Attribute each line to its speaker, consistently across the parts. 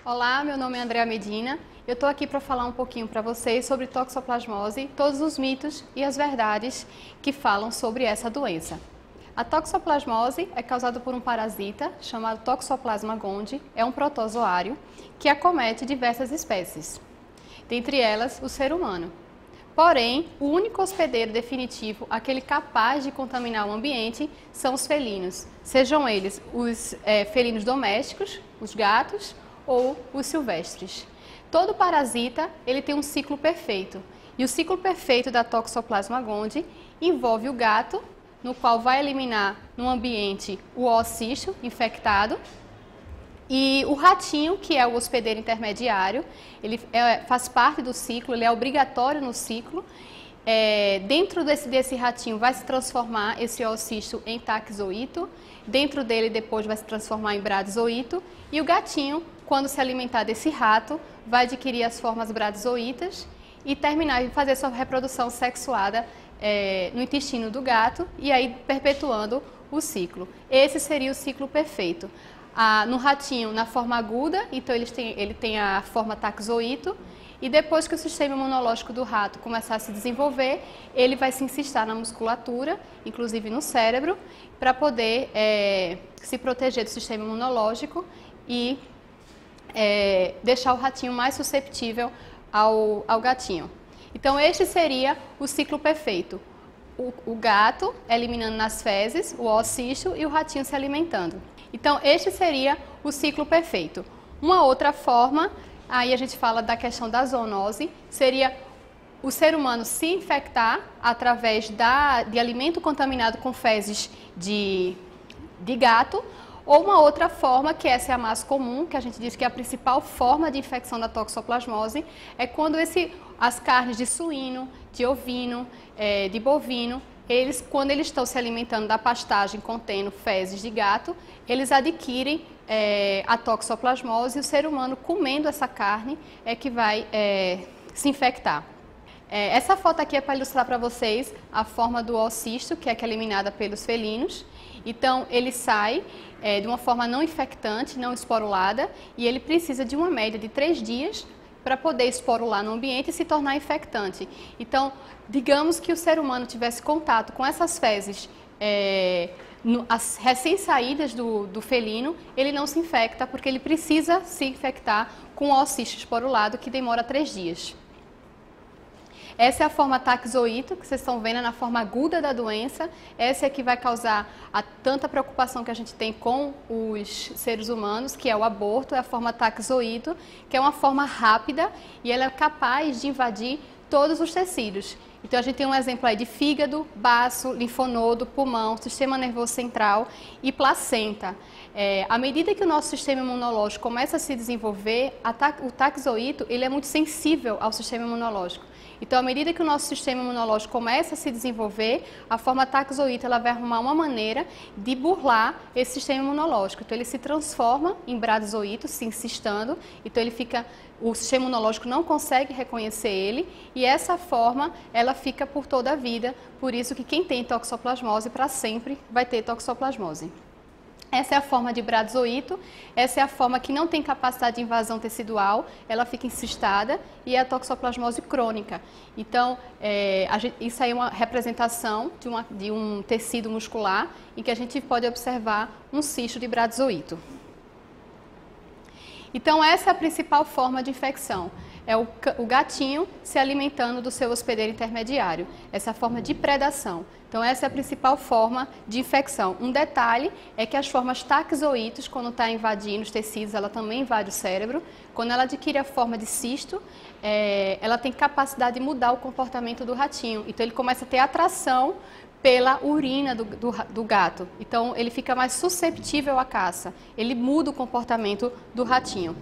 Speaker 1: Olá, meu nome é Andréa Medina. Eu estou aqui para falar um pouquinho para vocês sobre toxoplasmose, todos os mitos e as verdades que falam sobre essa doença. A toxoplasmose é causada por um parasita chamado Toxoplasma gondii, é um protozoário que acomete diversas espécies, dentre elas o ser humano. Porém, o único hospedeiro definitivo, aquele capaz de contaminar o ambiente, são os felinos, sejam eles os felinos domésticos, os gatos, ou os silvestres. Todo parasita ele tem um ciclo perfeito, e o ciclo perfeito da Toxoplasma gondii envolve o gato, no qual vai eliminar no ambiente o oocisto infectado, e o ratinho, que é o hospedeiro intermediário, ele faz parte do ciclo, ele é obrigatório no ciclo. Dentro desse ratinho vai se transformar esse oocisto em taxoíto, dentro dele depois vai se transformar em bradizoíto, e o gatinho, quando se alimentar desse rato, vai adquirir as formas bradizoítas e terminar de fazer sua reprodução sexuada no intestino do gato, e aí perpetuando o ciclo. Esse seria o ciclo perfeito. No ratinho, na forma aguda, então ele tem a forma taxoíto, e depois que o sistema imunológico do rato começar a se desenvolver, ele vai se encistar na musculatura, inclusive no cérebro, para poder se proteger do sistema imunológico e deixar o ratinho mais susceptível ao gatinho. Então, este seria o ciclo perfeito. O gato eliminando nas fezes, o oocisto, e o ratinho se alimentando. Então, este seria o ciclo perfeito. Uma outra forma, aí a gente fala da questão da zoonose, seria o ser humano se infectar através de alimento contaminado com fezes de gato, ou uma outra forma, que essa é a mais comum, que a gente diz que é a principal forma de infecção da toxoplasmose, é quando as carnes de suíno, de ovino, de bovino, quando eles estão se alimentando da pastagem contendo fezes de gato, eles adquirem a toxoplasmose, e o ser humano comendo essa carne é que vai se infectar. Essa foto aqui é para ilustrar para vocês a forma do oocisto, que é eliminada pelos felinos. Então, ele sai de uma forma não infectante, não esporulada, e ele precisa de uma média de 3 dias para poder esporular no ambiente e se tornar infectante. Então, digamos que o ser humano tivesse contato com essas fezes as recém-saídas do felino, ele não se infecta, porque ele precisa se infectar com o oocisto esporulado, que demora 3 dias. Essa é a forma taxoíto, que vocês estão vendo, na forma aguda da doença. Essa é que vai causar tanta preocupação que a gente tem com os seres humanos, que é o aborto, é a forma taxoíto, que é uma forma rápida e ela é capaz de invadir todos os tecidos. Então, a gente tem um exemplo aí de fígado, baço, linfonodo, pulmão, sistema nervoso central e placenta. À medida que o nosso sistema imunológico começa a se desenvolver, o taxoíto ele é muito sensível ao sistema imunológico. Então, à medida que o nosso sistema imunológico começa a se desenvolver, a forma taxoíta ela vai arrumar uma maneira de burlar esse sistema imunológico. Então, ele se transforma em bradizoíto, se encistando. Então, o sistema imunológico não consegue reconhecer ele, e essa forma ela fica por toda a vida. Por isso que quem tem toxoplasmose para sempre vai ter toxoplasmose. Essa é a forma de bradizoíto, essa é a forma que não tem capacidade de invasão tecidual, ela fica encistada, e é a toxoplasmose crônica. Então, isso aí é uma representação de um tecido muscular em que a gente pode observar um cisto de bradizoíto. Então, essa é a principal forma de infecção. É o gatinho se alimentando do seu hospedeiro intermediário. Essa é a forma de predação. Então, essa é a principal forma de infecção. Um detalhe é que as formas taxoítos, quando está invadindo os tecidos, ela também invade o cérebro. Quando ela adquire a forma de cisto, ela tem capacidade de mudar o comportamento do ratinho. Então, ele começa a ter atração pela urina do gato. Então, ele fica mais susceptível à caça. Ele muda o comportamento do ratinho.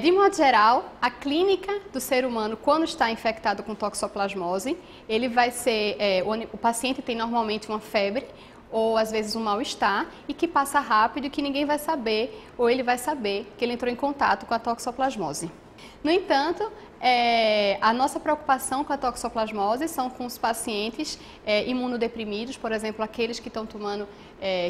Speaker 1: De modo geral, a clínica do ser humano, quando está infectado com toxoplasmose, ele vai ser, o paciente tem normalmente uma febre, ou às vezes um mal-estar, e que passa rápido e que ninguém vai saber, ou ele vai saber que ele entrou em contato com a toxoplasmose. No entanto, a nossa preocupação com a toxoplasmose são com os pacientes imunodeprimidos, por exemplo, aqueles que estão tomando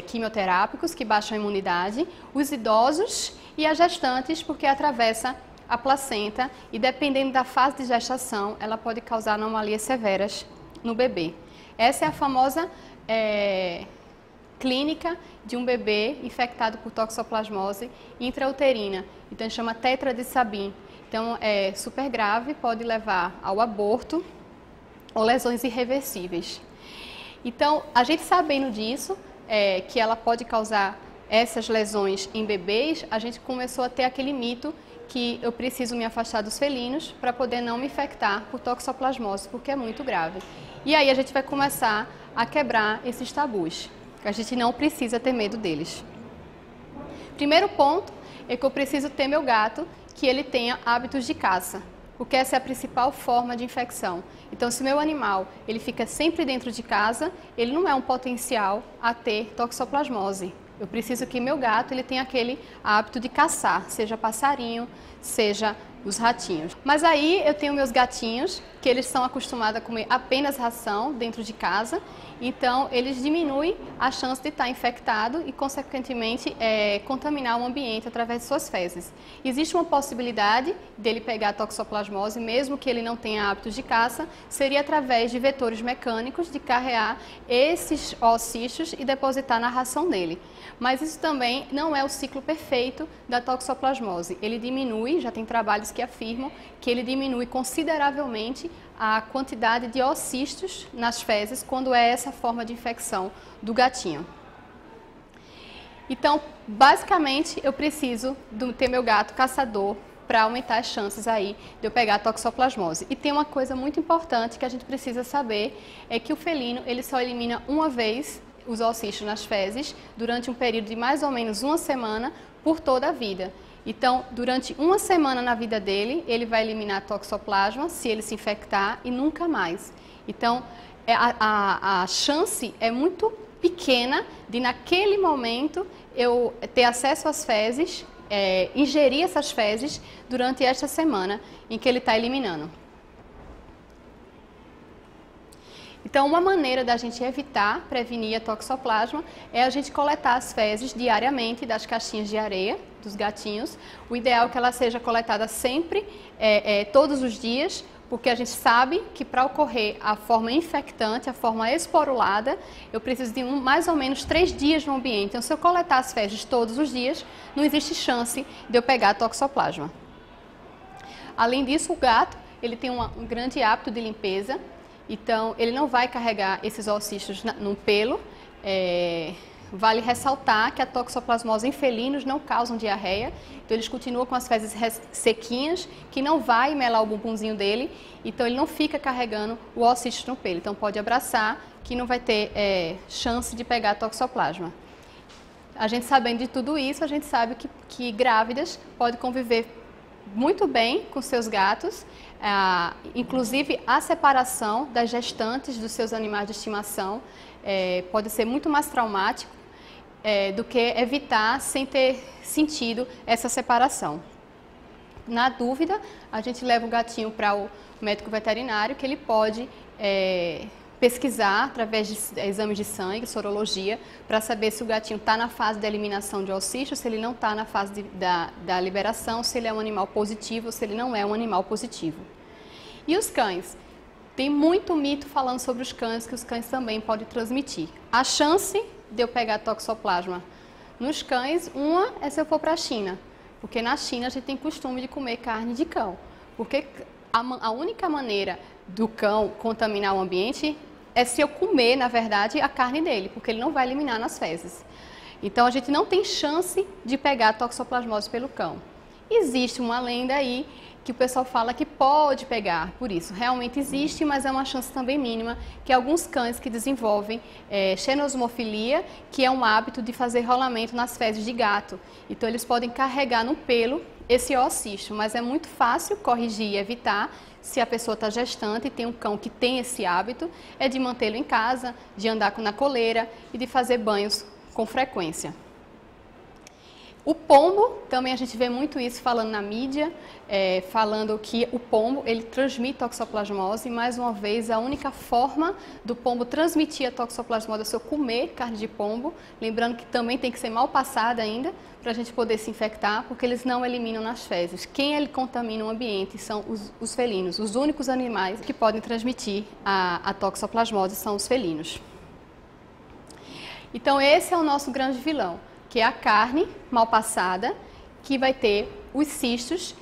Speaker 1: quimioterápicos, que baixam a imunidade, os idosos e as gestantes, porque atravessa a placenta e, dependendo da fase de gestação, ela pode causar anomalias severas no bebê. Essa é a famosa clínica de um bebê infectado por toxoplasmose intrauterina. Então, a gente chama tetra de Sabin. Então, é super grave, pode levar ao aborto ou lesões irreversíveis. Então, a gente sabendo disso, que ela pode causar essas lesões em bebês, a gente começou a ter aquele mito que eu preciso me afastar dos felinos para poder não me infectar por toxoplasmose, porque é muito grave. E aí a gente vai começar a quebrar esses tabus. A gente não precisa ter medo deles. Primeiro ponto é que eu preciso ter meu gato que ele tenha hábitos de caça, porque essa é a principal forma de infecção. Então, se meu animal ele fica sempre dentro de casa, ele não é um potencial a ter toxoplasmose. Eu preciso que meu gato ele tenha aquele hábito de caçar, seja passarinho, seja os ratinhos. Mas aí eu tenho meus gatinhos, que eles são acostumados a comer apenas ração dentro de casa, então eles diminuem a chance de estar infectado e, consequentemente, contaminar o ambiente através de suas fezes. Existe uma possibilidade dele pegar toxoplasmose, mesmo que ele não tenha hábitos de caça, seria através de vetores mecânicos de carrear esses oocistos e depositar na ração dele. Mas isso também não é o ciclo perfeito da toxoplasmose. Ele diminui, já tem trabalhos que afirmam que ele diminui consideravelmente a quantidade de oocistos nas fezes quando é essa forma de infecção do gatinho. Então, basicamente, eu preciso ter meu gato caçador para aumentar as chances aí de eu pegar a toxoplasmose. E tem uma coisa muito importante que a gente precisa saber, é que o felino ele só elimina uma vez os oocistos nas fezes durante um período de mais ou menos uma semana por toda a vida. Então, durante uma semana na vida dele, ele vai eliminar toxoplasma se ele se infectar e nunca mais. Então, a chance é muito pequena de naquele momento eu ter acesso às fezes, ingerir essas fezes durante esta semana em que ele está eliminando. Então, uma maneira da gente evitar, prevenir a toxoplasma é a gente coletar as fezes diariamente das caixinhas de areia dos gatinhos. O ideal é que ela seja coletada sempre, todos os dias, porque a gente sabe que para ocorrer a forma infectante, a forma esporulada, eu preciso de mais ou menos 3 dias no ambiente. Então, se eu coletar as fezes todos os dias, não existe chance de eu pegar a toxoplasma. Além disso, o gato ele tem um grande hábito de limpeza. Então, ele não vai carregar esses oocistos no pelo. Vale ressaltar que a toxoplasmose em felinos não causam diarreia. Então, eles continuam com as fezes sequinhas, que não vai melar o bumbumzinho dele. Então, ele não fica carregando o oocisto no pelo. Então, pode abraçar, que não vai ter chance de pegar a toxoplasma. A gente sabendo de tudo isso, a gente sabe que grávidas podem conviver muito bem com seus gatos. Inclusive a separação das gestantes dos seus animais de estimação pode ser muito mais traumático do que evitar sem ter sentido essa separação. Na dúvida, a gente leva o gatinho para o médico veterinário, que ele pode pesquisar através de exames de sangue, sorologia, para saber se o gatinho está na fase da eliminação de oocistos, se ele não está na fase da liberação, se ele é um animal positivo ou se ele não é um animal positivo. E os cães? Tem muito mito falando sobre os cães, que os cães também podem transmitir. A chance de eu pegar toxoplasma nos cães, uma é se eu for para a China, porque na China a gente tem costume de comer carne de cão, porque a única maneira do cão contaminar o ambiente é se eu comer, na verdade, a carne dele, porque ele não vai eliminar nas fezes. Então, a gente não tem chance de pegar a toxoplasmose pelo cão. Existe uma lenda aí que o pessoal fala que pode pegar por isso. Realmente existe, mas é uma chance também mínima, que alguns cães que desenvolvem xenosmofilia, que é um hábito de fazer rolamento nas fezes de gato. Então, eles podem carregar no pelo esse oocisto, mas é muito fácil corrigir e evitar. Se a pessoa está gestante e tem um cão que tem esse hábito, é de mantê-lo em casa, de andar na coleira e de fazer banhos com frequência. O pombo, também a gente vê muito isso falando na mídia, falando que o pombo, ele transmite toxoplasmose, e mais uma vez, a única forma do pombo transmitir a toxoplasmose é se eu comer carne de pombo, lembrando que também tem que ser mal passada ainda, para a gente poder se infectar, porque eles não eliminam nas fezes. Quem ele contamina o ambiente são os felinos, os únicos animais que podem transmitir a toxoplasmose são os felinos. Então esse é o nosso grande vilão, que é a carne mal passada, que vai ter os cistos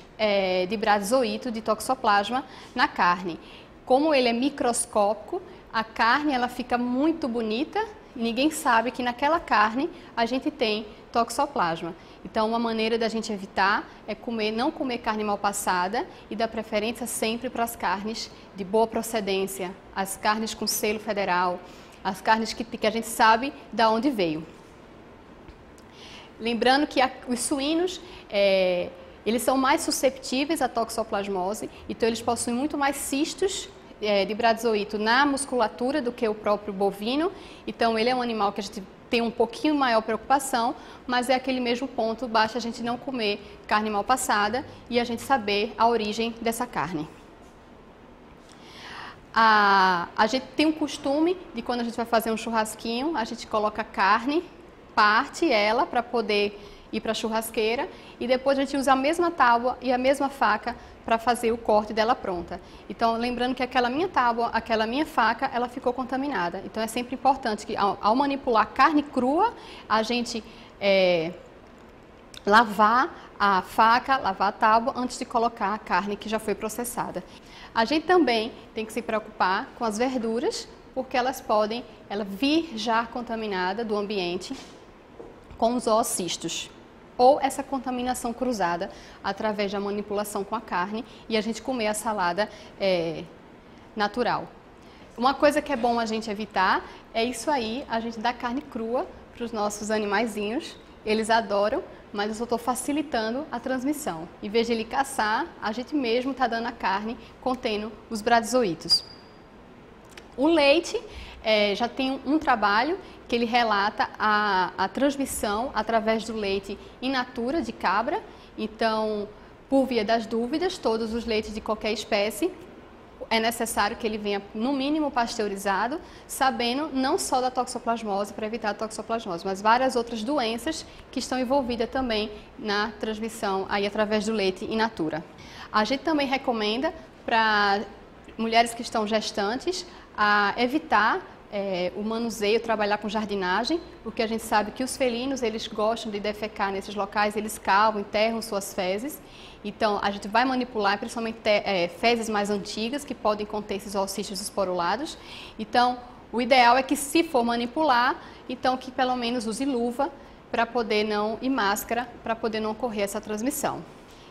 Speaker 1: de brazoíto, de toxoplasma na carne. Como ele é microscópico, a carne ela fica muito bonita, e ninguém sabe que naquela carne a gente tem toxoplasma. Então uma maneira da gente evitar é não comer carne mal passada e dar preferência sempre para as carnes de boa procedência, as carnes com selo federal, as carnes que a gente sabe de onde veio. Lembrando que os suínos, eles são mais susceptíveis à toxoplasmose, então eles possuem muito mais cistos de brazoíto na musculatura do que o próprio bovino, então ele é um animal que a gente tem um pouquinho maior preocupação, mas é aquele mesmo ponto, basta a gente não comer carne mal passada e a gente saber a origem dessa carne. A gente tem um costume de quando a gente vai fazer um churrasquinho, a gente coloca a carne, parte ela para poder ir para a churrasqueira e depois a gente usa a mesma tábua e a mesma faca para fazer o corte dela pronta. Então, lembrando que aquela minha tábua, aquela minha faca, ela ficou contaminada. Então, é sempre importante que ao manipular carne crua, a gente lavar a faca, lavar a tábua antes de colocar a carne que já foi processada. A gente também tem que se preocupar com as verduras, porque ela vir já contaminada do ambiente com os oocistos, ou essa contaminação cruzada através da manipulação com a carne e a gente comer a salada natural. Uma coisa que é bom a gente evitar é isso aí, a gente dá carne crua para os nossos animaizinhos, eles adoram, mas eu só estou facilitando a transmissão. Em vez de ele caçar, a gente mesmo está dando a carne contendo os brazoítos. O leite já tem um trabalho que ele relata a transmissão através do leite in natura de cabra. Então, por via das dúvidas, todos os leites de qualquer espécie, é necessário que ele venha, no mínimo, pasteurizado, sabendo não só da toxoplasmose, para evitar a toxoplasmose, mas várias outras doenças que estão envolvidas também na transmissão aí através do leite in natura. A gente também recomenda para mulheres que estão gestantes a evitar o manuseio, trabalhar com jardinagem, porque a gente sabe que os felinos, eles gostam de defecar nesses locais, eles cavam, enterram suas fezes. Então, a gente vai manipular principalmente fezes mais antigas, que podem conter esses oocistos esporulados. Então, o ideal é que, se for manipular, então que pelo menos use luva para poder e máscara, para poder não ocorrer essa transmissão.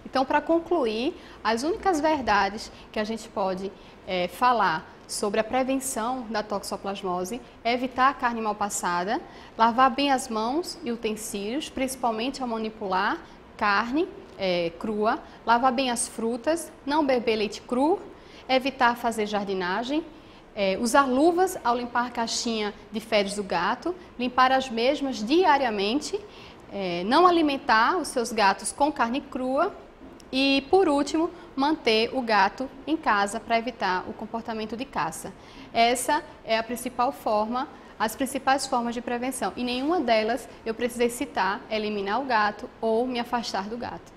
Speaker 1: Então, para concluir, as únicas verdades que a gente pode falar sobre a prevenção da toxoplasmose é evitar a carne mal passada, lavar bem as mãos e utensílios, principalmente ao manipular carne crua, lavar bem as frutas, não beber leite cru, evitar fazer jardinagem, usar luvas ao limpar a caixinha de fezes do gato, limpar as mesmas diariamente, não alimentar os seus gatos com carne crua e, por último, manter o gato em casa para evitar o comportamento de caça. Essa é a principal forma, as principais formas de prevenção, e nenhuma delas eu precisei citar eliminar o gato ou me afastar do gato.